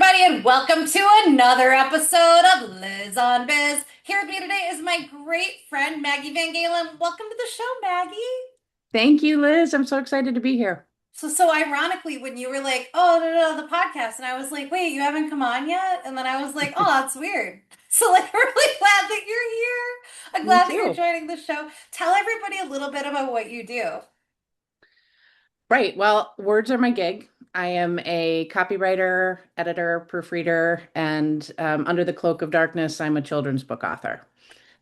everybody, and welcome to another episode of Liz on Biz. Here with me today is my great friend Maggie Van Galen. Welcome to the show, Maggie. Thank you, Liz. I'm so excited to be here. So ironically, when you were like, "Oh, no, no, no, the podcast," and I was like, "Wait, you haven't come on yet?" And then I was like, "Oh, that's weird." So like, I'm really glad that you're here. I'm Me glad that you're too. joining the show. Tell everybody a little bit about what you do. Right. Well, words are my gig. I am a copywriter, editor, proofreader, and under the cloak of darkness, I'm a children's book author.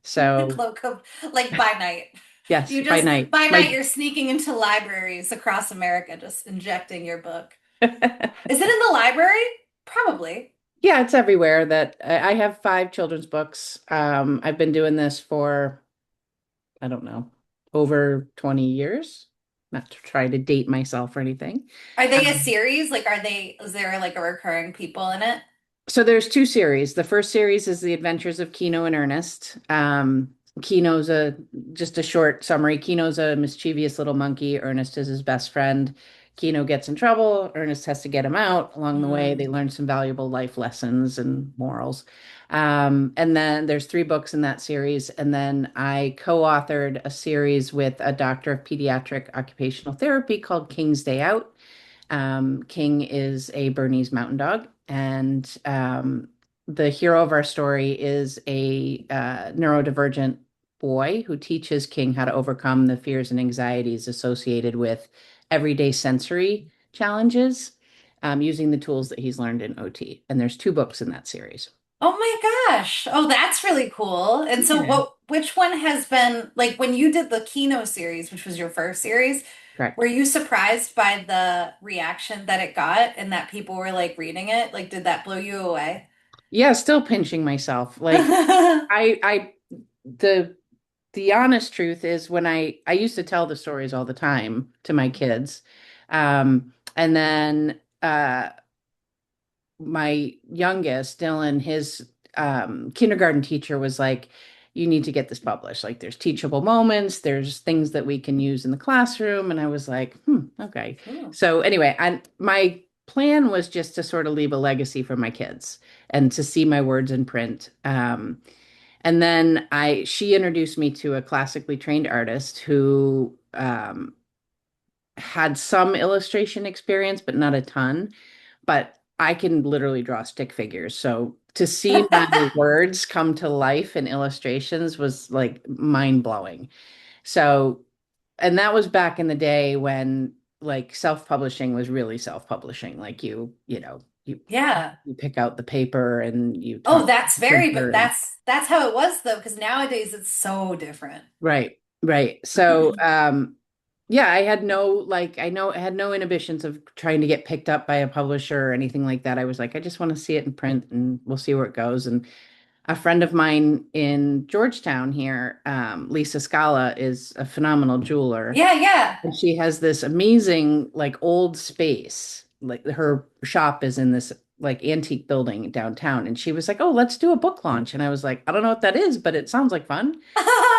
So, Cloak of like by night. yes, You by just night. by night My you're sneaking into libraries across America, just injecting your book. Is it in the library? Probably. Yeah, it's everywhere that I have five children's books. I've been doing this for, I don't know, over 20 years. Not to try to date myself or anything. Are they a Um, series? Like, is there like a recurring people in it? So there's two series. The first series is The Adventures of Kino and Ernest. Kino's a just a short summary. Kino's a mischievous little monkey. Ernest is his best friend. Kino gets in trouble. Ernest has to get him out. Along the way, they Mm. learn some valuable life lessons and morals. And then there's three books in that series. And then I co-authored a series with a doctor of pediatric occupational therapy called King's Day Out. King is a Bernese mountain dog, and the hero of our story is a neurodivergent boy who teaches King how to overcome the fears and anxieties associated with everyday sensory challenges using the tools that he's learned in OT. And there's two books in that series. Oh my gosh. Oh, that's really cool. And so Yeah. which one has been like when you did the Kino series, which was your first series, were Correct. you surprised by the reaction that it got and that people were like reading it? Like, did that blow you away? Yeah, still pinching myself. Like I the the honest truth is when I used to tell the stories all the time to my kids. And then my youngest, Dylan, his kindergarten teacher was like, you need to get this published. Like there's teachable moments, there's things that we can use in the classroom. And I was like, okay. Ooh. So anyway, my plan was just to sort of leave a legacy for my kids and to see my words in print. And then she introduced me to a classically trained artist who had some illustration experience, but not a ton. But I can literally draw stick figures. So to see my words come to life in illustrations was like mind blowing. So, and that was back in the day when like self-publishing was really self-publishing. Like you Yeah. you pick out the paper and you Oh, talk to that's the very, but printer and that's how it was though, because nowadays it's so different. right, right. So, yeah, I had no inhibitions of trying to get picked up by a publisher or anything like that. I was like, I just want to see it in print and we'll see where it goes. And a friend of mine in Georgetown here, Lisa Scala, is a phenomenal jeweler. Yeah, yeah. And she has this amazing, like, old space. Like, her shop is in this, like, antique building downtown. And she was like, oh, let's do a book launch. And I was like, I don't know what that is, but it sounds like fun.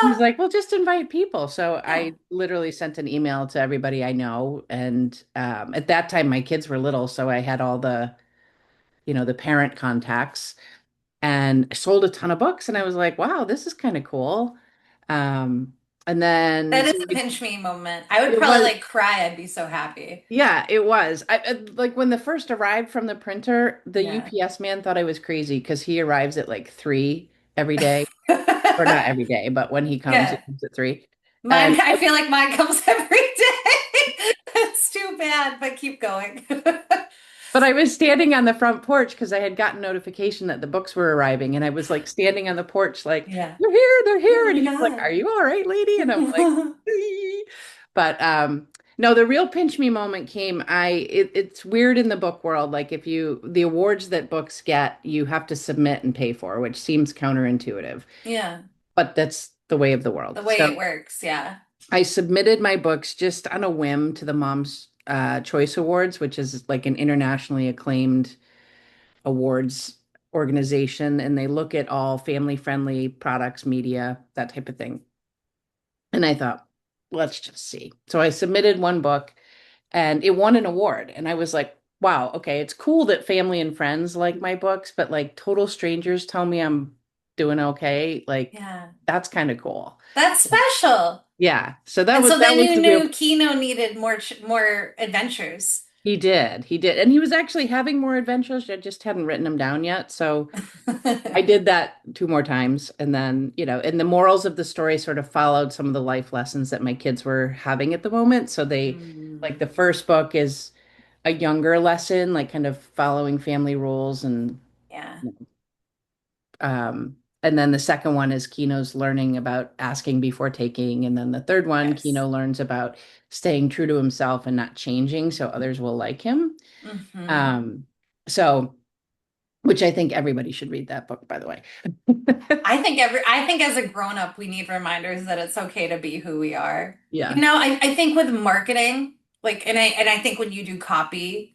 He's like, well, just invite people. So Yeah. I literally sent an email to everybody I know. And at that time, my kids were little. So I had all the parent contacts and I sold a ton of books. And I was like, wow, this is kind of cool. Um, and then, That is so a pinch me moment. I would it probably was, like cry. I'd be so happy. yeah, it was. Like when the first arrived from the printer, the Yeah. UPS man thought I was crazy because he arrives at like 3 every day, or not every day, but when he Yeah. comes at 3. Mine, And I feel like mine comes every day. It's too bad, but keep going. But I was standing on the front porch because I had gotten notification that the books were arriving, and I was like standing on the porch, like, Yeah. they're Oh here. And my he's like, are God. you all right, lady? And I'm like, "Ee." But no, the real pinch me moment came. It's weird in the book world. Like if the awards that books get, you have to submit and pay for, which seems counterintuitive, Yeah. but that's the way of the world. The way So it works. Yeah. I submitted my books just on a whim to the Mom's Choice Awards, which is like an internationally acclaimed awards organization, and they look at all family friendly products, media, that type of thing. And I thought, let's just see. So I submitted one book and it won an award. And I was like, wow, okay, it's cool that family and friends like my books, but like total strangers tell me I'm doing okay. Like Yeah. that's kind of cool. That's special. Yeah. So And so that then was you the real. knew Kino needed more adventures. He did. He did. And he was actually having more adventures. I just hadn't written them down yet. So I did that two more times. And then, and the morals of the story sort of followed some of the life lessons that my kids were having at the moment. So like the Mm, first book is a younger lesson, like kind of following family rules yeah. and then the second one is Kino's learning about asking before taking. And then the third one, Yes. Kino learns about staying true to himself and not changing so others will like him. Hmm. Um, so, which I think everybody should read that book, by the way. I think as a grown-up, we need reminders that it's okay to be who we are. Yeah. I think with marketing, like, and I think when you do copy,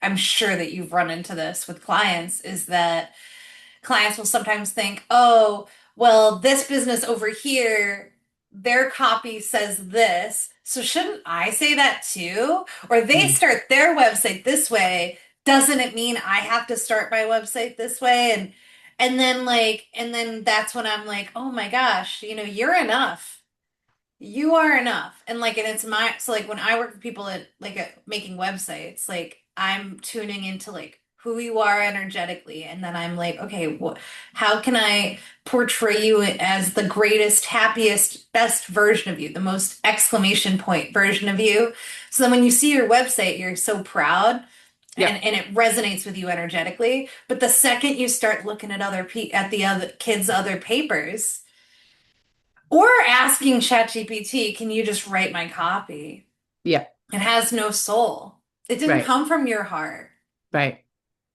I'm sure that you've run into this with clients, is that clients will sometimes think, oh, well, this business over here, their copy says this. So shouldn't I say that too? Or they Mm. start their website this way. Doesn't it mean I have to start my website this way? And then that's when I'm like, oh my gosh, you're enough. You are enough. And it's so like when I work with people at making websites, like I'm tuning into like who you are energetically. And then I'm like, okay, how can I portray you as the greatest, happiest, best version of you, the most exclamation point version of you? So then when you see your website, you're so proud Yep. and it resonates with you energetically. But the second you start looking at at the other kids' other papers, or asking ChatGPT, can you just write my copy? Yeah. It has no soul. It didn't Right. come from your heart. Right.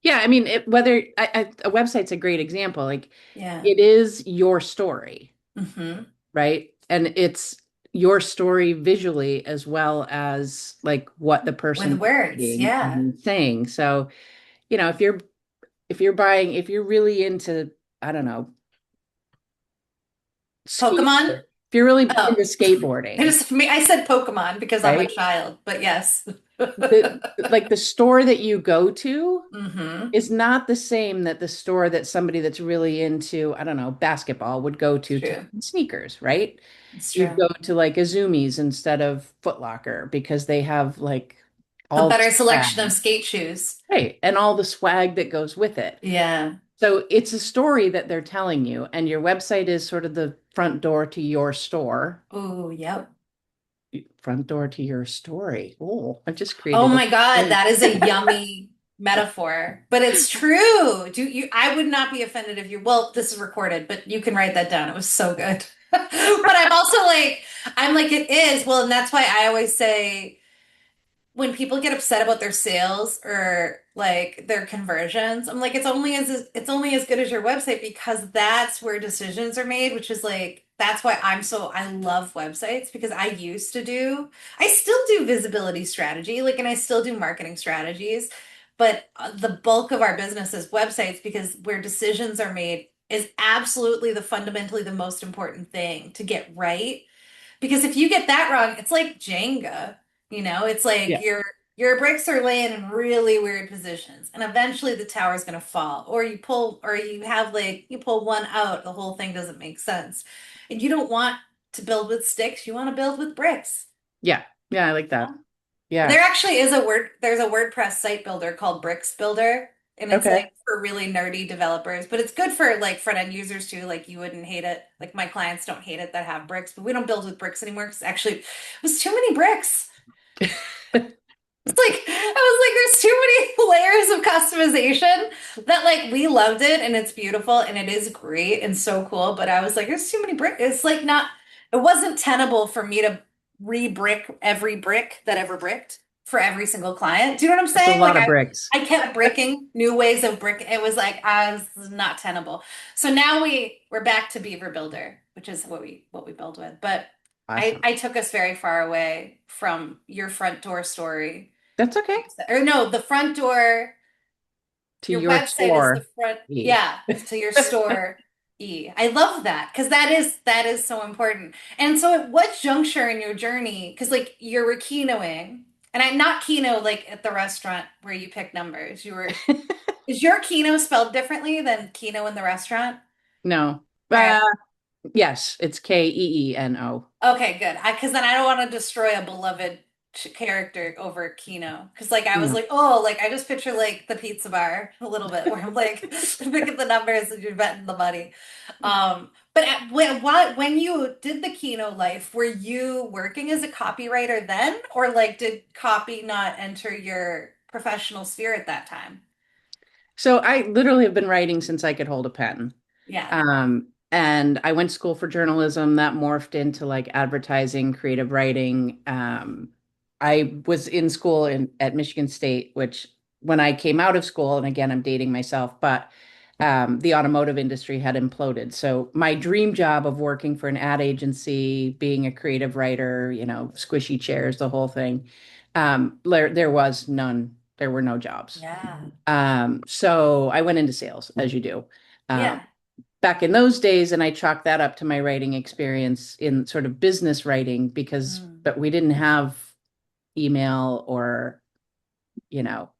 Yeah. I mean, whether a website's a great example, like Yeah. it is your story, Hmm. right? And it's your story visually as well as like what the With person is words. reading Yeah. and saying. So, if you're really into, I don't know, ski, Pokemon? if you're really Oh, into skateboarding, I said Pokemon because I'm a right? child, but yes. The store that you go to Hmm. is not the same that the store that somebody that's really into, I don't know, basketball would go It's to true. sneakers, right? It's You'd true. go to like Azumi's instead of Foot Locker because they have like A all the better selection of swag, skate shoes. right? And all the swag that goes with it. Yeah. So it's a story that they're telling you, and your website is sort of the front door to your store. Oh, yep. Front door to your story. Oh, I've just Oh created a my God, thing. that is a yummy metaphor, but it's true. I would not be offended if well, this is recorded, but you can write that down. It was so good. But I'm like, it is. Well, and that's why I always say, when people get upset about their sales or like their conversions, I'm like, it's only as good as your website because that's where decisions are made, which is like that's why I love websites because I still do visibility strategy, like, and I still do marketing strategies, but the bulk of our business is websites because where decisions are made is absolutely the fundamentally the most important thing to get right, because if you get that wrong, it's like Jenga. It's like Yeah, your bricks are laying in really weird positions, and eventually the tower is going to fall. Or you pull one out, the whole thing doesn't make sense. And you don't want to build with sticks, you want to build with bricks. yeah, yeah. I like that. There Yeah. actually there's a WordPress site builder called Bricks Builder, and it's Okay. like for really nerdy developers, but it's good for like front end users too. Like you wouldn't hate it. Like my clients don't hate it that have bricks, but we don't build with bricks anymore because actually it was too many bricks. It's like I was like, there's too many layers of customization that like we loved it and it's beautiful and it is great and so cool. But I was like, there's too many bricks. It's like not, it wasn't tenable for me to re-brick every brick that ever bricked for every single client. Do you know what I'm It's a saying? lot of bricks. I kept bricking new ways of brick. It was like I was not tenable. So now we're back to Beaver Builder, which is what we build with. But Awesome. I took us very far away from your front door story. That's okay. Or no, the front door, To your your website is the store. front, E. yeah, to your store E. I love that because that is so important. And so at what juncture in your journey, because like you're Rakinoing And I'm not Keno like at the restaurant where you pick numbers. Is your Keno spelled differently than Keno in the restaurant? No. All right. Yes, it's Keeno. Okay, good. Because then I don't want to destroy a beloved character over Keno. Because like I was No. like, oh, like I just picture like the pizza bar a little bit where I'm like picking the numbers and you're betting the money. But when you did the Keno life, were you working as a copywriter then, or like did copy not enter your professional sphere at that time? So I literally have been writing since I could hold a pen. Yeah. And I went to school for journalism that morphed into like advertising, creative writing. I was in school at Michigan State, which when I came out of school, and again, I'm dating myself, but the automotive industry had imploded. So my dream job of working for an ad agency, being a creative writer, squishy chairs, the whole thing, there was none. There were no jobs. Yeah. So I went into sales, as you do. Um, Yeah. Back in those days, and I chalked that up to my writing experience in sort of business writing Mm. but we didn't have email or, you know,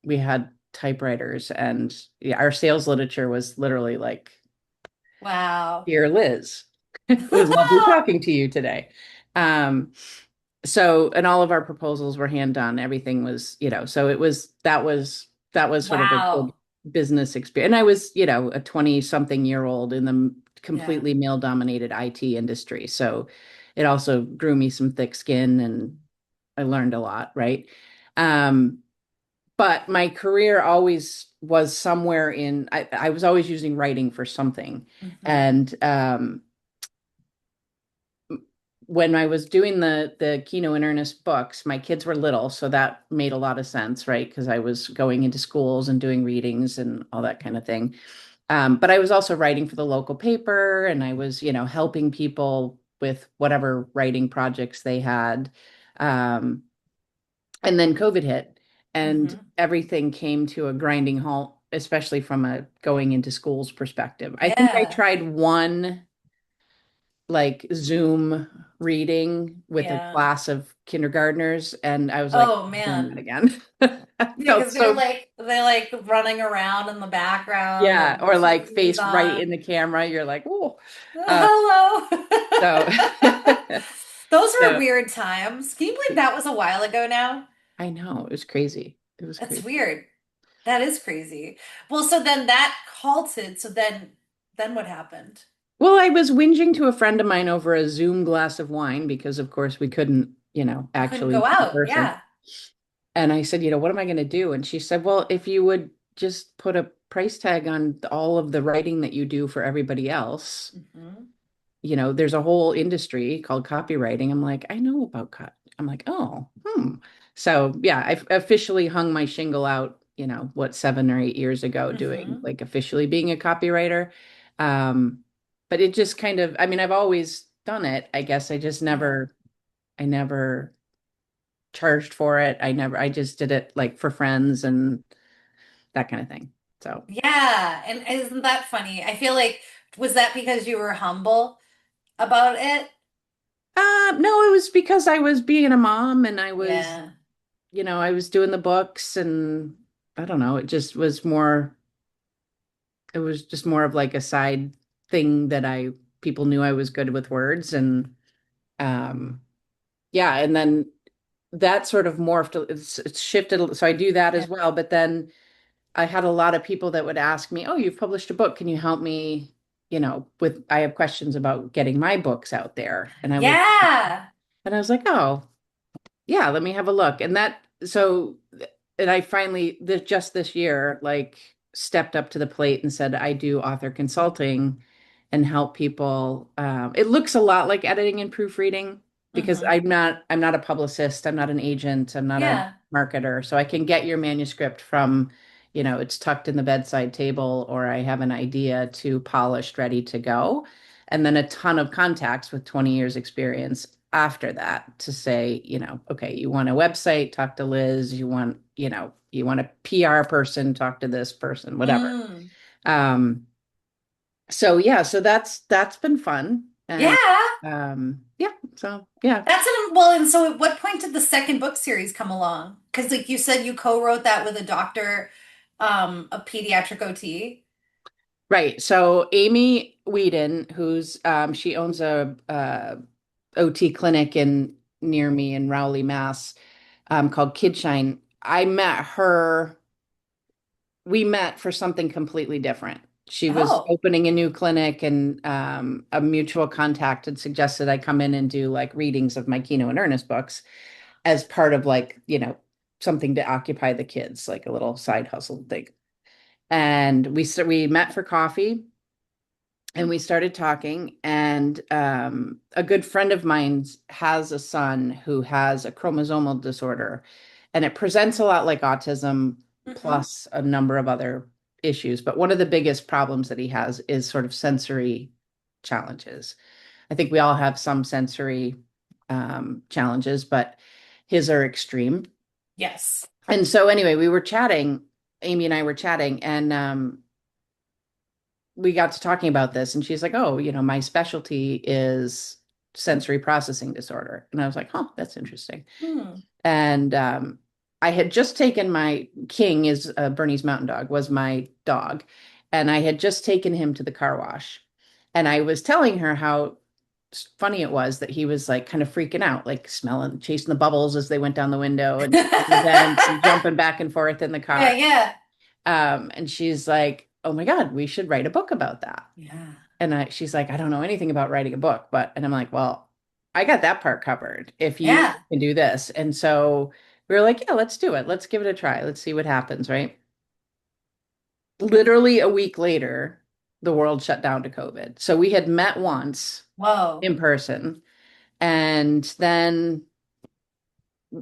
we had typewriters and yeah, our sales literature was literally like, Wow. "Dear Liz, it was lovely talking to you today." Um, and all of our proposals were hand done. Everything was, so that was sort of a big Wow. business experience. And I was, a 20 something year old in the Yeah. completely male dominated IT industry. So it also grew me some thick skin and I learned a lot, right? Um, but my career always was somewhere I was always using writing for something. Hmm. And when I was doing the Kino in Earnest books, my kids were little, so that made a lot of sense, right? Because I was going into schools and doing readings and all that kind of thing. But I was also writing for the local paper, and I was, helping people with whatever writing projects they had. Um, and then COVID hit, and Hmm. everything came to a grinding halt, especially from a going into schools perspective. I think I Yeah. tried one like Zoom reading with a Yeah. class of kindergartners, and I was like, Oh doing that man. again. I Yeah, felt because they're so, like running around in the background yeah, and or like TV's face right in on. the camera. You're like, oh, uh, Hello. so, Those were so weird times. Can you believe that was a while ago now? I know it was crazy. It was That's crazy. weird. That is crazy. Well, so then that halted. So then what happened? Well, I was whinging to a friend of mine over a Zoom glass of wine because, of course, we couldn't, You couldn't actually go be in out. person. Yeah. And I said, what am I going to do? And she said, well, if you would just put a price tag on all of the writing that you do for everybody else, Hmm. there's a whole industry called copywriting. I'm like, I know about I'm like, oh, So yeah, I officially hung my shingle out, what, 7 or 8 years ago, doing Hmm. like officially being a copywriter. Um, but it just kind of, I mean, I've always done it. I guess Yeah. I never charged for it. I just did it like for friends and that kind of thing. So, Yeah. And isn't that funny? I feel like, was that because you were humble about it? no, it was because I was being a mom and Yeah. I was doing the books and I don't know, it was just more of like a side thing that people knew I was good with words um, yeah, and then that sort of morphed, it's shifted. So I do that Yeah. as well. But then I had a lot of people that would ask me, oh, you've published a book. Can you help me? I have questions about getting my books out there. Yeah. And I was like, oh, yeah, let me have a look. And I finally, just this year, like stepped up to the plate and said, I do author consulting and help people. It looks a lot like editing and proofreading because Hmm. I'm not a publicist, I'm not an agent, I'm not a Yeah. marketer. So I can get your manuscript from, it's tucked in the bedside table, or I have an idea to polished, ready to go. And then a ton of contacts with 20 years experience after that to say, okay, you want a website, talk to Liz, you want a PR person, talk to this person, whatever. Mm. Um, so yeah, so that's been fun. And Yeah. yeah, so yeah. Well, and so at what point did the second book series come along? Because like you said, you co-wrote that with a doctor, a pediatric OT. Right. So Amy Whedon, who's she owns a OT clinic in near me in Rowley, Mass, called Kidshine. I met her, we met for something completely different. She was Oh. opening a new clinic, and a mutual contact had suggested I come in and do like readings of my Kino and Ernest books as part of like, something to occupy the kids, like a little side hustle thing. And we met for coffee and we started talking, and a good friend of mine has a son who has a chromosomal disorder, and it presents a lot like autism Hmm. plus a number of other issues, but one of the biggest problems that he has is sort of sensory challenges. I think we all have some sensory challenges, but his are extreme. Yes. And so anyway, we were chatting, Amy and I were chatting, and we got to talking about this, and she's like, "Oh, my specialty is sensory processing disorder." And I was like, "Oh, that's interesting." Hmm. And I had just taken my King is Bernese Mountain Dog was my dog, and I had just taken him to the car wash, and I was telling her how funny it was that he was like kind of freaking out, like smelling, chasing the bubbles as they went down the window and the vents and jumping back and forth in the Yeah, car. yeah. And she's like, "Oh my God, we should write a book about that." Yeah. And she's like, "I don't know anything about writing a book, but," and I'm like, "Well, I got that part covered if you Yeah. can do this." And so we were like, "Yeah, let's do it. Let's give it a try. Let's see what happens." Right. Literally a week later, the world shut down to COVID. So we had met once Whoa. in person. And then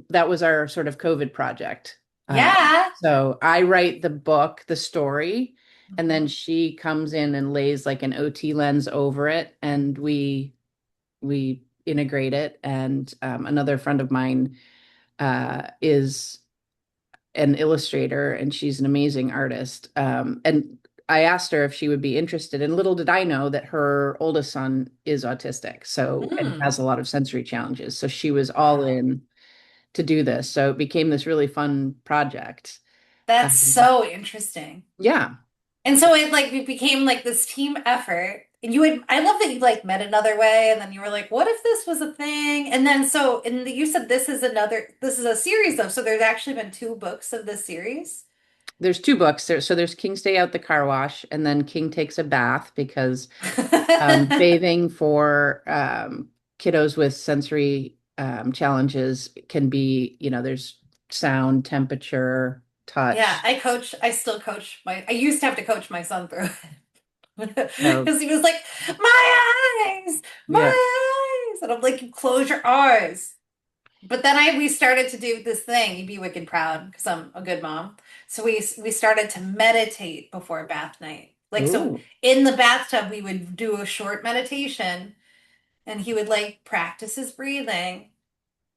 that was our sort of COVID project. Yeah. So I write the book, the story, and then Mhm. she comes in and lays like an OT lens over it, and we integrate it. And another friend of mine is an illustrator, and she's an amazing artist. And I asked her if she would be interested, and little did I know that her oldest son is autistic, so and Hmm. has a lot of sensory challenges. So she was all Wow. in to do this. So it became this really fun project. That's Um, so interesting. yeah, And so it became like this team effort. And I love that you like met another way and then you were like, what if this was a thing? And then you said this is a series though. So there's actually been two books of this series. there's two books there. So there's King Stay Out the Car Wash, and then King Takes a Bath, because bathing for kiddos with sensory challenges can be, there's sound, temperature, Yeah, touch. I still coach I used to have to coach my son through it. So Because he was like, my eyes, yeah. my eyes. And I'm like, you close your eyes. But then we started to do this thing. You'd be wicked proud because I'm a good mom. So we started to meditate before bath night. Like so Ooh. in the bathtub we would do a short meditation and he would like practice his breathing.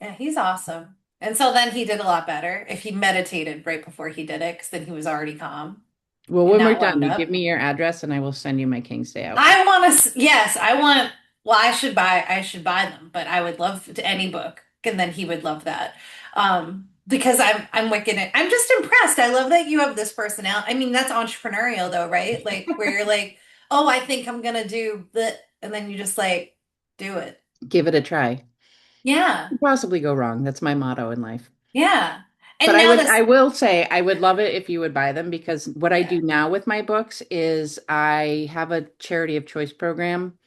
Yeah, he's awesome. And so then he did a lot better if he meditated right before he did it because then he was already calm Well, and when we're not done, wound you give up. me your address and I will send you my King Stay Out book. I want to, yes, I want, well, I should buy them, but I would love to any book. And then he would love that. Because I'm wicked. I'm just impressed. I love that you have this personality. I mean, that's entrepreneurial though, right? Like where you're like, oh, I think I'm gonna do that. And then you just like do it. Give it a try. Yeah. Could possibly go wrong. That's my motto in life. Yeah. But And now this, I will say, I would love it if you would buy them, because what I yeah. do now with my books is I have a charity of choice program.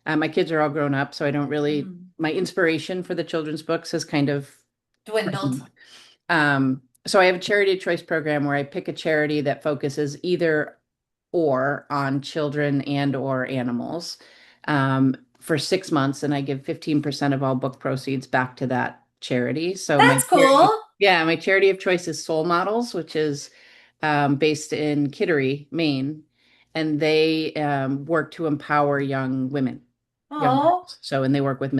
My kids are all grown up, so I don't really, Mm. my inspiration for the children's books has kind of Dwindled. waned. So I have a charity of choice program where I pick a charity that focuses either or on children and or animals for 6 months, and I give 15% of all book proceeds back to that charity. So That's cool. my charity of choice is Soul Models, which is based in Kittery, Maine, and they work to empower young women, young Oh, girls. So, and they work with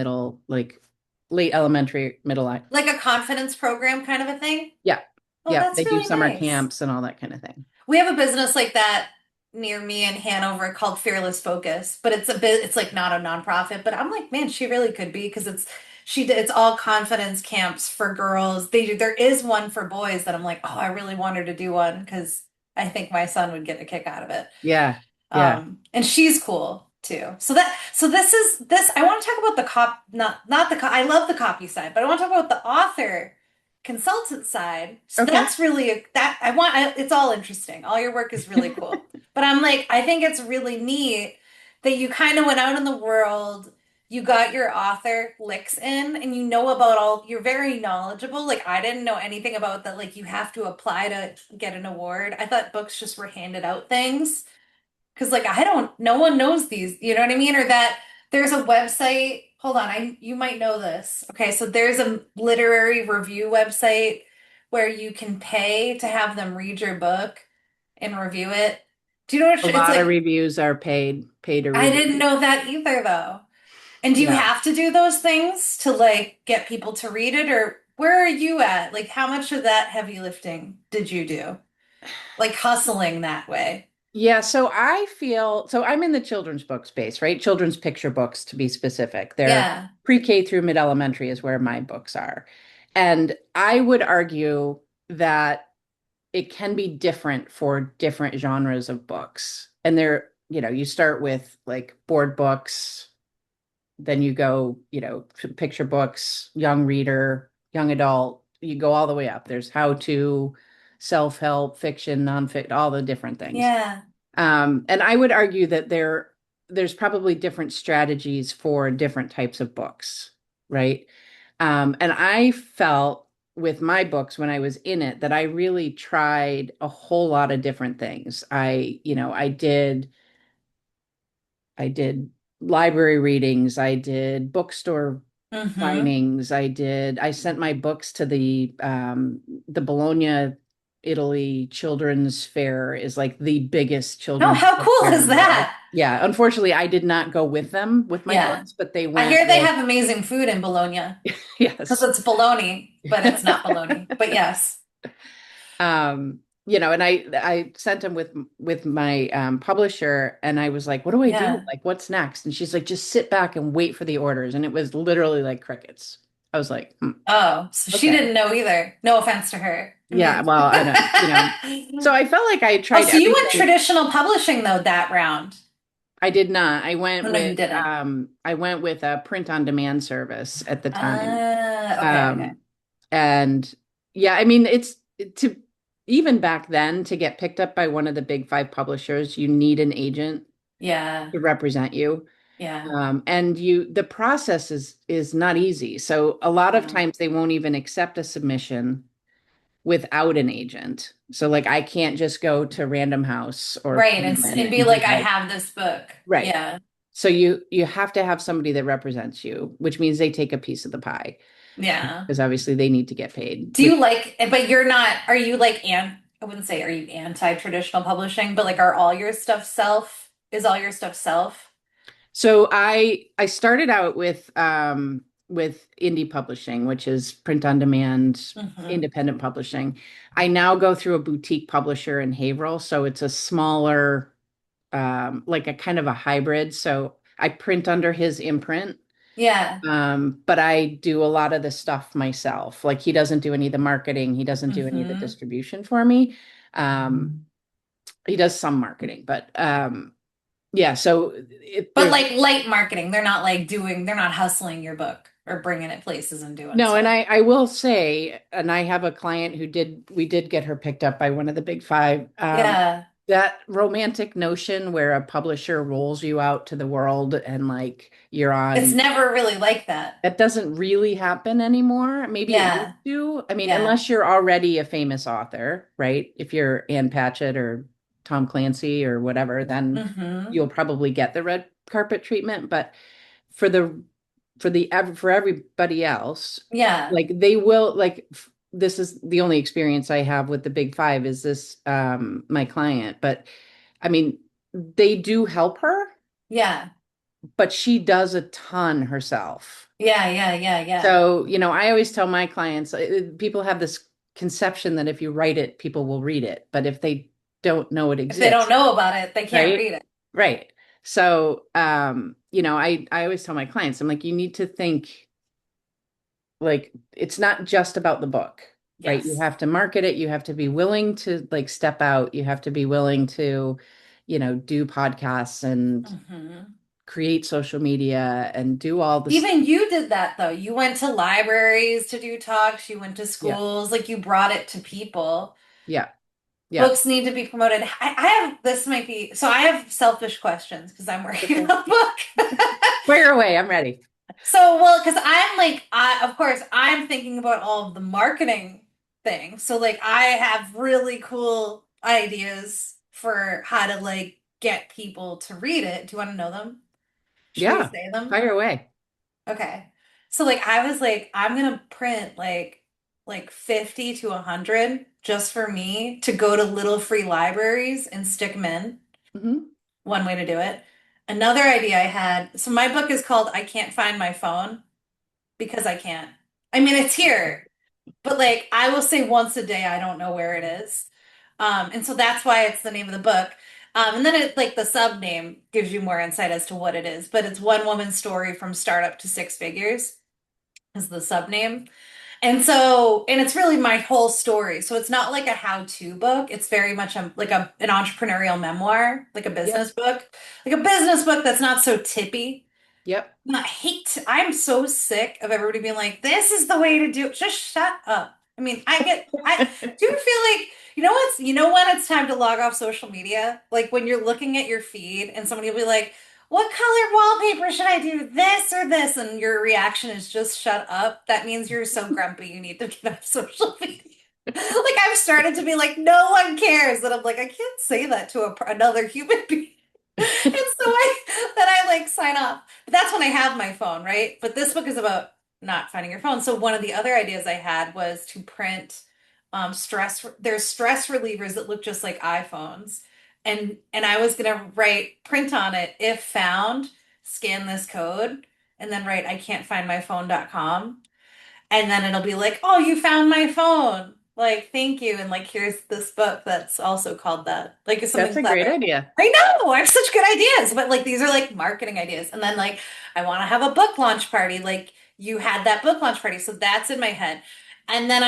like late elementary, middle. like a confidence program kind of a thing. Yeah. Oh, Yeah. that's They do really summer nice. camps and all that kind of thing. We have a business like that near me in Hanover called Fearless Focus, but it's like not a nonprofit, but I'm like, man, she really could be because it's all confidence camps for girls. There is one for boys that I'm like, oh, I really want her to do one because I think my son would get a kick out of it. Yeah. Yeah. And she's cool too. So this is this I want to talk about the not the I love the copy side, but I want to talk about the author consultant side. So Okay. that's really that it's all interesting. All your work is really cool. But I'm like I think it's really neat that you kind of went out in the world, you got your author licks in and you know about you're very knowledgeable. Like I didn't know anything about that like you have to apply to get an award. I thought books just were handed out things. Because like I don't, no one knows these, you know what I mean? Or that there's a website. Hold on, you might know this. Okay, so there's a literary review website where you can pay to have them read your book and review it. Do you know what A it's lot of like? reviews are paid to I review. didn't know that either though. And do you Yeah. have to do those things to like get people to read it, or where are you at? Like how much of that heavy lifting did you do? Like hustling that way. Yeah, so I'm in the children's book space, right? Children's picture books to be specific. They're Yeah. pre-K through mid-elementary is where my books are. And I would argue that it can be different for different genres of books. And you start with like board books, then you go, picture books, young reader, young adult, you go all the way up. There's how to, self-help, fiction, nonfiction, all the different things. Yeah. And I would argue that there's probably different strategies for different types of books, right? And I felt with my books when I was in it that I really tried a whole lot of different things. I did library readings, I did bookstore Mm-hmm. signings, I sent my books to the Bologna, Italy Children's Fair is like the biggest Oh, children's how book cool fair is in the world. that? Yeah, unfortunately, I did not go with them with my Yeah. books, but they I went hear they with, have amazing food in Bologna because yes. it's bologna, but it's not bologna. But yes. And I sent them with my publisher, and I was like, what do I do? Yeah. Like, what's next? And she's like, just sit back and wait for the orders. And it was literally like crickets. I was like, Oh, so she okay. didn't know either. No offense to her. I Yeah, mean, well, I don't. So I felt like I oh, tried so you went everything. traditional publishing though that round. I did not. Oh no, you didn't. I went with a print on demand service at the time. Okay, okay. Um, and yeah, I mean, it's to even back then to get picked up by one of the big five publishers, you need an agent Yeah, to represent you. yeah, And the process is not easy. So a lot of no. times they won't even accept a submission without an agent. So like I can't just go to Random House or Right, Penguin and be and be like, I like, have this book. right. Yeah, So you have to have somebody that represents you, which means they take a piece of the pie yeah. because obviously they need to get paid, Do which you like, but you're not, are you like, I wouldn't say, are you anti-traditional publishing, but like, are all your stuff is all your stuff self? so I started out with indie publishing, which is print on demand, Hmm. independent publishing. I now go through a boutique publisher in Haverhill, so it's a smaller, like a kind of a hybrid. So I print under his imprint, Yeah. but I do a lot of the stuff myself. Like he doesn't do any of the marketing, he doesn't do any of the Hmm. distribution for me. He does some marketing, but yeah. So But there's like light marketing, they're not hustling your book or bringing it places and doing no, and stuff. I will say, and I have a client we did get her picked up by one of the big five. Yeah. That romantic notion where a publisher rolls you out to the world and like you're It's on, never really like that. that doesn't really happen anymore. Maybe it used Yeah. to. I mean, Yeah. unless you're already a famous author, right? If you're Ann Patchett or Tom Clancy or whatever, then Hmm. you'll probably get the red carpet treatment. But for the for everybody else, Yeah. like they will like this is the only experience I have with the big five is this my client. But I mean, they do help her, Yeah. but she does a ton herself. Yeah. Yeah. Yeah. Yeah. So, I always tell my clients, people have this conception that if you write it, people will read it. But if they don't know it If they don't exists, know about it, they can't right? read it. Right. So, I always tell my clients, I'm like, you need to think like it's not just about the book, right? You Yes. have to market it. You have to be willing to like step out. You have to be willing to, do podcasts and Hmm. create social media and do all this. Even you did that though. You went to libraries to do talks, you went to Yeah. schools, like you brought it to people. Yeah. Yeah. Books need to be promoted. I have this might be so I have selfish questions because I'm working Okay. on a book. Fire away. I'm ready. So, well, because I'm like, of course, I'm thinking about all of the marketing things. So, like, I have really cool ideas for how to like get people to read it. Do you want to know them? Should we Yeah. say them? Fire away. Okay. So, like, I was like, I'm gonna print like 50 to 100 just for me to go to little free libraries and stick them in. Hmm. One way to do it. Another idea I had, so my book is called I Can't Find My Phone because I can't. I mean, it's here, but like I will say once a day, I don't know where it is. And so that's why it's the name of the book. And then it like the sub name gives you more insight as to what it is, but it's one woman's story from startup to six figures is the sub name. And so, and it's really my whole story. So it's not like a how-to book. It's very much like an entrepreneurial memoir, Yep. like a business book that's not so tippy. Yep. I hate, I'm so sick of everybody being like, this is the way to do it. Just shut up. I mean, I do you feel like, you know when it's time to log off social media? Like when you're looking at your feed and somebody will be like, what color wallpaper should I do? This or this? And your reaction is just shut up. That means you're so grumpy you need to get off social media. Like I've started to be like, no one cares. And I'm like, I can't say that to another human being. And so I like sign off. But that's when I have my phone, right? But this book is about not finding your phone. So one of the other ideas I had was to print there's stress relievers that look just like iPhones. And I was gonna write print on it if found, scan this code, and then write I can't find my phone.com. And then it'll be like, oh, you found my phone. Like, thank you. And like, here's this book that's also called that. Like, it's That's something a great clever. idea. I know, I have such good ideas, but like, these are like marketing ideas. And then like, I want to have a book launch party. Like, you had that book launch party. So that's in my head. And then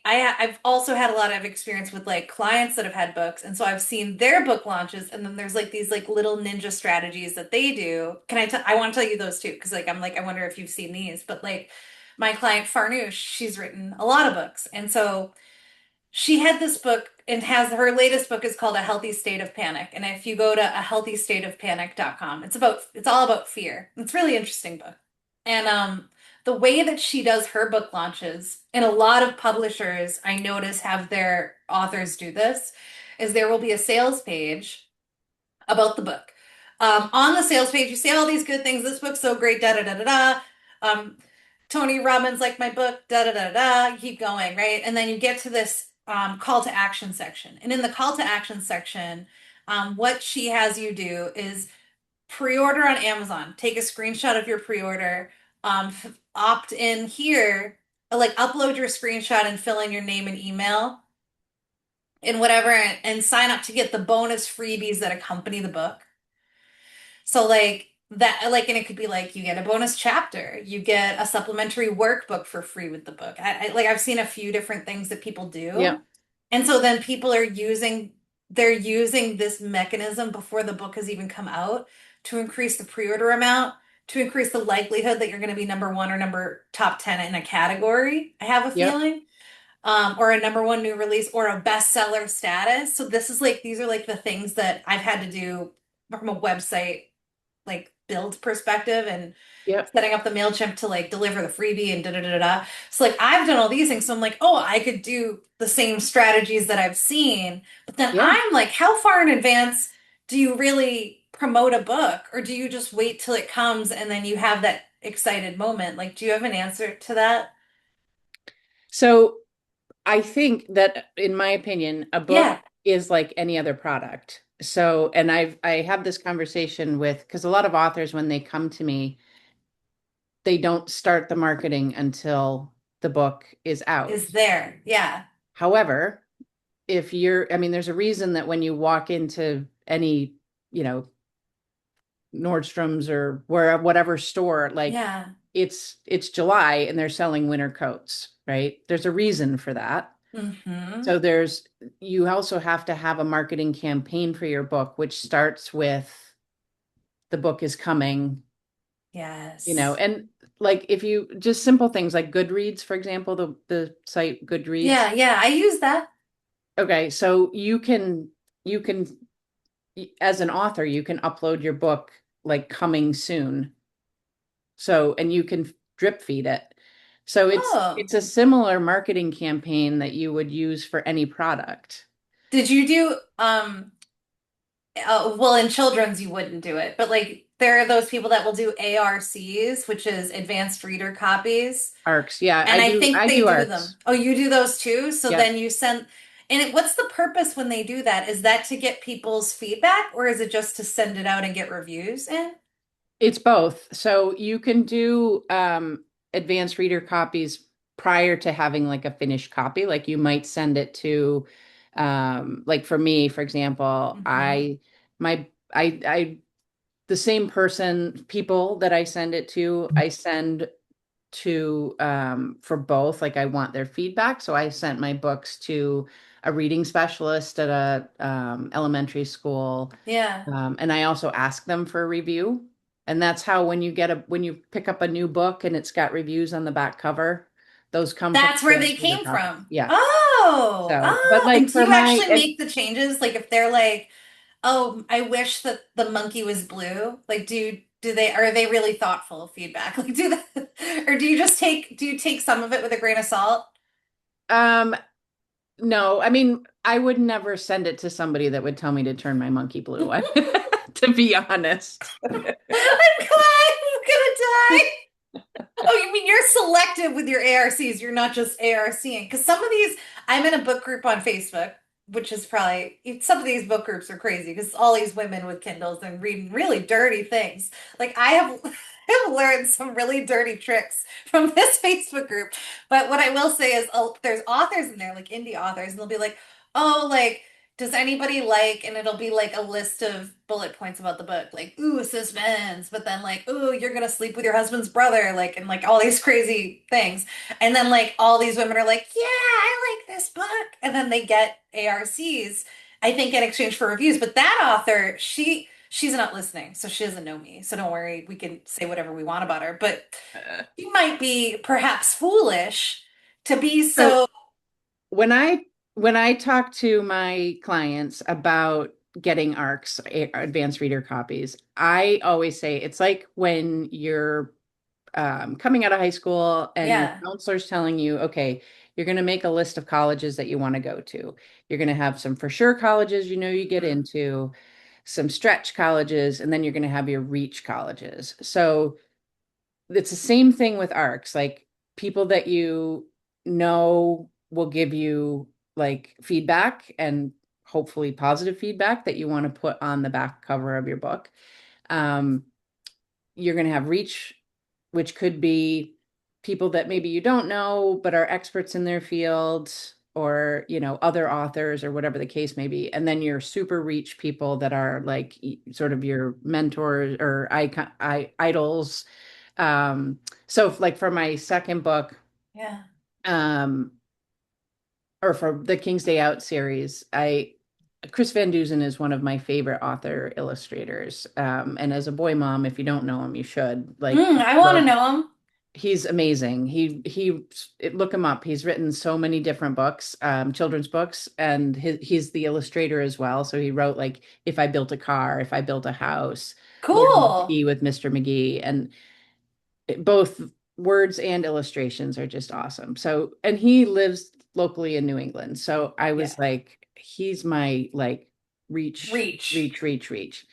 I've also had a lot of experience with like clients that have had books. And so I've seen their book launches. And then there's like these like little ninja strategies that they do. I want to tell you those too. Cause like, I'm like, I wonder if you've seen these, but like, my client Farnoosh, she's written a lot of books. And so she had this book and has her latest book is called A Healthy State of Panic. And if you go to ahealthystateofpanic.com, it's all about fear. It's a really interesting book. And the way that she does her book launches, and a lot of publishers I notice have their authors do this, is there will be a sales page about the book. On the sales page, you say all these good things. This book's so great, da da da da da. Um, Tony Robbins like my book, da da da da. You keep going, right? And then you get to this call to action section. And in the call to action section, what she has you do is pre-order on Amazon. Take a screenshot of your pre-order. Opt in here, like upload your screenshot and fill in your name and email and whatever, and sign up to get the bonus freebies that accompany the book. So like that, like, and it could be like you get a bonus chapter, you get a supplementary workbook for free with the book. Like I've seen a few different things that people Yeah. do. And so then people are they're using this mechanism before the book has even come out to increase the pre-order amount, to increase the likelihood that you're going to be number one or number top 10 in a category. I have a Yep. feeling. Or a number one new release or a bestseller status. So these are like the things that I've had to do from a website like build perspective and Yep. setting up the MailChimp to like deliver the freebie and da da da da da. So like I've done all these things. So I'm like, oh, I could do the same strategies that I've seen. But then Yeah. I'm like, how far in advance do you really promote a book? Or do you just wait till it comes and then you have that excited moment? Like, do you have an answer to that? So I think that, in my opinion, a book Yeah, is like any other product. So, and I have this conversation with, because a lot of authors, when they come to me, they don't start the marketing until the book is is out. there. Yeah. However, if you're, I mean, there's a reason that when you walk into any, you know, Nordstrom's or where whatever store, like Yeah. it's July and they're selling winter coats, right? There's a reason for that. Mm-hmm. So there's you also have to have a marketing campaign for your book, which starts with the book is coming, Yes. and like if you just simple things like Goodreads, for example, the site Goodreads. Yeah, yeah, I use that. Okay, so you can as an author, you can upload your book like coming soon. So, and you can drip feed it. So Oh. it's a similar marketing campaign that you would use for any product. Did you do well, in children's you wouldn't do it, but like there are those people that will do ARCs, which is advanced reader copies. Arcs. Yeah, And I think I they do do them. arcs. Oh, you do those too? So Yep. then you send, and what's the purpose when they do that? Is that to get people's feedback or is it just to send it out and get reviews in? It's both. So you can do advanced reader copies prior to having like a finished copy. Like you might send it to, like for me, for example, Hmm. I, the same people that I send it to, I send to for both. Like I want their feedback. So I sent my books to a reading specialist at a elementary school. Yeah. And I also ask them for a review. And that's how when you pick up a new book and it's got reviews on the back cover, those come from That's where they advanced reader came copies. from. Yeah. Oh, So, but oh. And like do for you my, actually make the changes? Like if they're like, oh, I wish that the monkey was blue. Like do they are they really thoughtful feedback? Like do that or do you take some of it with a grain of salt? um, no, I mean, I would never send it to somebody that would tell me to turn my monkey blue, to be honest. I'm crying. I'm gonna die. Oh, you mean you're selective with your ARCs? You're not just ARCing. Because some of these, I'm in a book group on Facebook, which is probably some of these book groups are crazy because all these women with Kindles and reading really dirty things. Like I have, I have learned some really dirty tricks from this Facebook group. But what I will say is, there's authors in there, like indie authors, and they'll be like, oh, like does anybody like, and it'll be like a list of bullet points about the book, like, ooh, suspense, but then like, ooh, you're gonna sleep with your husband's brother, like, and like all these crazy things. And then like all these women are like, yeah, I like this book. And then they get ARCs, I think, in exchange for reviews. But that author, she's not listening, so she doesn't know me. So don't worry, we can say whatever we want about her. But Uh, she might be perhaps foolish to be so so, when I talk to my clients about getting ARCs, advanced reader copies, I always say it's like when you're coming out of high school and your yeah. counselor's telling you, okay, you're going to make a list of colleges that you want to go to. You're going to have some for sure colleges you get Mm, into, some stretch colleges, and then you're going to have your reach colleges. So it's the same thing with ARCs. Like people that you know will give you like feedback and hopefully positive feedback that you want to put on the back cover of your book. Um, you're going to have reach, which could be people that maybe you don't know, but are experts in their field or, other authors or whatever the case may be. And then your super reach people that are like sort of your mentors or idols. Um, so like for my second book, yeah. um, or for the King's Day Out series, Chris Van Dusen is one of my favorite author illustrators. And as a boy mom, if you don't know him, you should. Like, I want to know him. he's amazing. Look him up. He's written so many different books, children's books, and he's the illustrator as well. So he wrote like If I Built a Car, If I Built a House, Lord and Cool. Tea with Mr. McGee, and both words and illustrations are just awesome. So, and he lives locally in New England. So I Yeah. was like, he's my like reach, Reach. reach, reach, reach.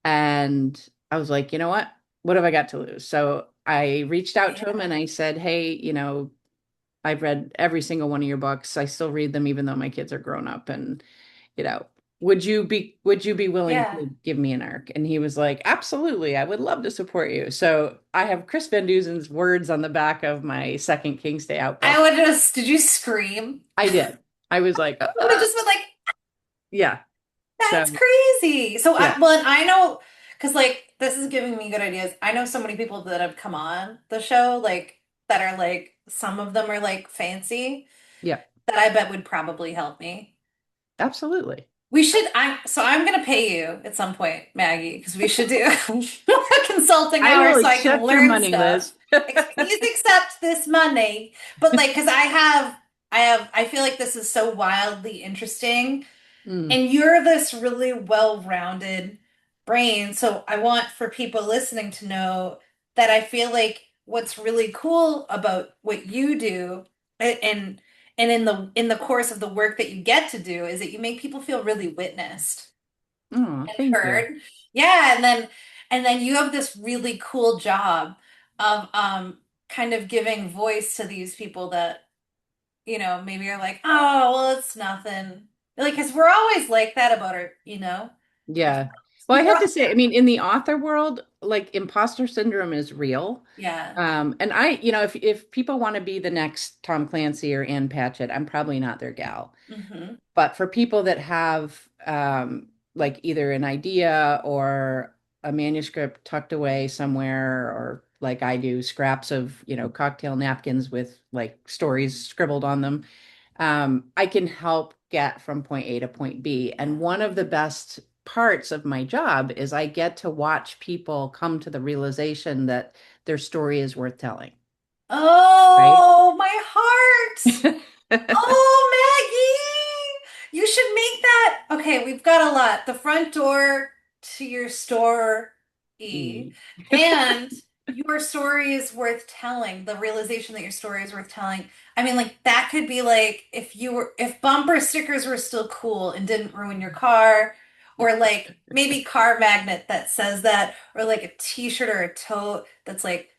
And I was like, you know what? What have I got to lose? So I reached out to him and Yeah. I said, hey, I've read every single one of your books. I still read them even though my kids are grown up. And, you know, would you be willing Yeah. to give me an arc? And he was like, absolutely. I would love to support you. So I have Chris Van Dusen's words on the back of my second King's Day Out I book. would just, did you scream? I did. I was like, I would have just been like, yeah. So that's crazy. So yeah, well, and I know because like this is giving me good ideas. I know so many people that have come on the show, like that are like some of them are like fancy yeah, that I bet would probably help me. absolutely. We should, I'm gonna pay you at some point, Maggie, because we should do a consulting I hour will so I can accept your learn money, stuff. Liz. Please accept this money. But like, because I feel like this is so wildly interesting. Mm, And you're this really well-rounded brain. So I want for people listening to know that I feel like what's really cool about what you do and in the course of the work that you get to do is that you make people feel really witnessed oh, and thank you. heard. Yeah, and then you have this really cool job of kind of giving voice to these people that maybe you're like, oh, well, it's nothing. Like, because we're always like that about Yeah. Well, I we're, have to say, I mean, in the author world, like imposter syndrome is real. yeah. And if people want to be the next Tom Clancy or Ann Patchett, I'm probably not their gal. Hmm. But for people that have like either an idea or a manuscript tucked away somewhere, or like I do, scraps of, cocktail napkins with like stories scribbled on them, I can help get from point A to point B. And one of the best parts of my job is I get to watch people come to the realization that their story is worth telling, right? Oh, my heart. Oh, Maggie, you should make that. Okay, we've got a lot. The front door to your store, E, E. and your story is worth telling. The realization that your story is worth telling. I mean, like that could be like if bumper stickers were still cool and didn't ruin your car, or like maybe car magnet that says that, or like a t-shirt or a tote that's like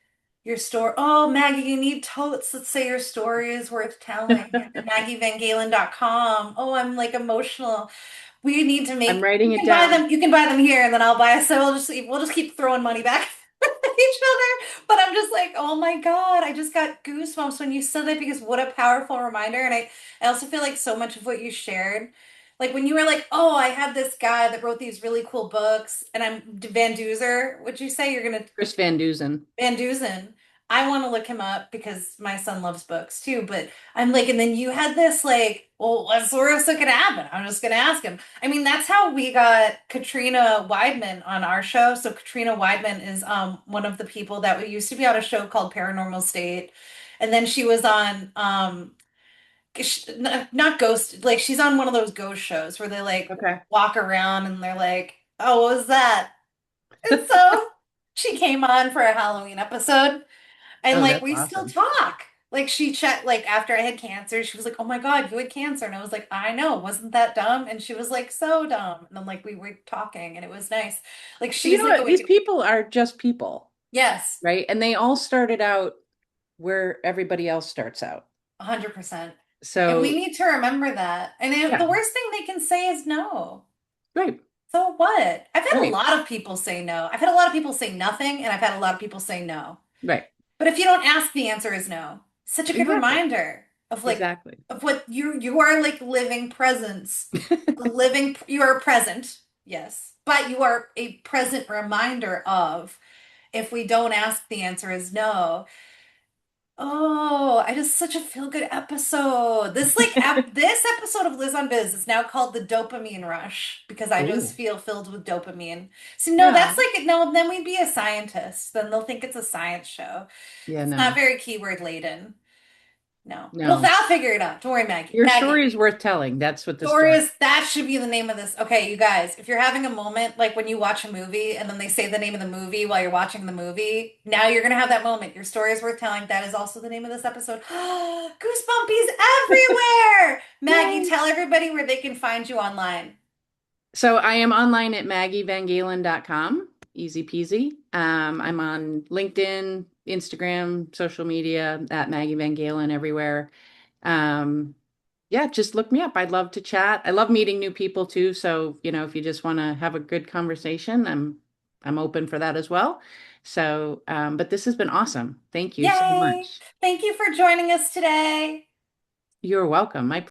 your store. Oh, Maggie, you need totes that say your story is worth telling at MaggieVanGalen.com. Oh, I'm like emotional. We need to I'm make writing you it can buy down. them, you can buy them here and then I'll buy so we'll just keep throwing money back at each other. But I'm just like, oh my God, I just got goosebumps when you said that because what a powerful reminder. And I also feel like so much of what you shared. Like when you were like, oh, I have this guy that wrote these really cool books, and I'm Van Duzer. Would you say you're gonna Chris Van Duzen. Van Duzen. I want to look him up because my son loves books too. But I'm like, and then you had this like, well, what's the worst that could happen? I'm just gonna ask him. I mean, that's how we got Katrina Weidman on our show. So Katrina Weidman is one of the people that we used to be on a show called Paranormal State, and then she was on not ghost, like she's on one of those ghost shows where they like Okay. walk around and they're like, oh, what was that? And so she came on for a Halloween episode and Oh, like that's we still awesome. talk. Like she checked like after I had cancer, she was like, "Oh my God, you had cancer." And I was like, "I know, wasn't that dumb?" And she was like, "So dumb." And then like we were talking and it was nice. Like You she's know like what? going These to people are just people, yes, right? And they all started out where everybody else starts out. 100%. And we So, need to remember that. And the yeah, worst thing they can say is no. right, So what? I've had a right, lot of people say no. I've had a lot of people say nothing, and I've had a lot of people say no. right. But if you don't ask, the answer is no. Such a good Exactly. reminder of like Exactly. of what you are like living presence. You are present, yes, but you are a present reminder of if we don't ask, the answer is no. Oh, I just such a feel-good episode. This episode of Liz on Biz is now called the dopamine rush because I just Oh, feel filled with dopamine. So no, yeah. that's like no, then we'd be a scientist. Then they'll think it's a science show. Yeah, It's not no, very keyword laden. No. no. I'll figure it out. Don't worry, Maggie. Your story Maggie. is worth telling. That's what the story. Doris, that should be the name of this. Okay, you guys, if you're having a moment like when you watch a movie and then they say the name of the movie while you're watching the movie, now you're gonna have that moment. Your story is worth telling. That is also the name of this episode. Goosebumpies everywhere! Maggie, Yay. tell everybody where they can find you online. So I am online at MaggieVanGalen.com. Easy peasy. I'm on LinkedIn, Instagram, social media at Maggie Van Galen everywhere. Um, yeah, just look me up. I'd love to chat. I love meeting new people too. So, if you just want to have a good conversation, I'm open for that as well. So, but this has been awesome. Thank you so Yay! much. Thank you for joining us today. You're welcome. My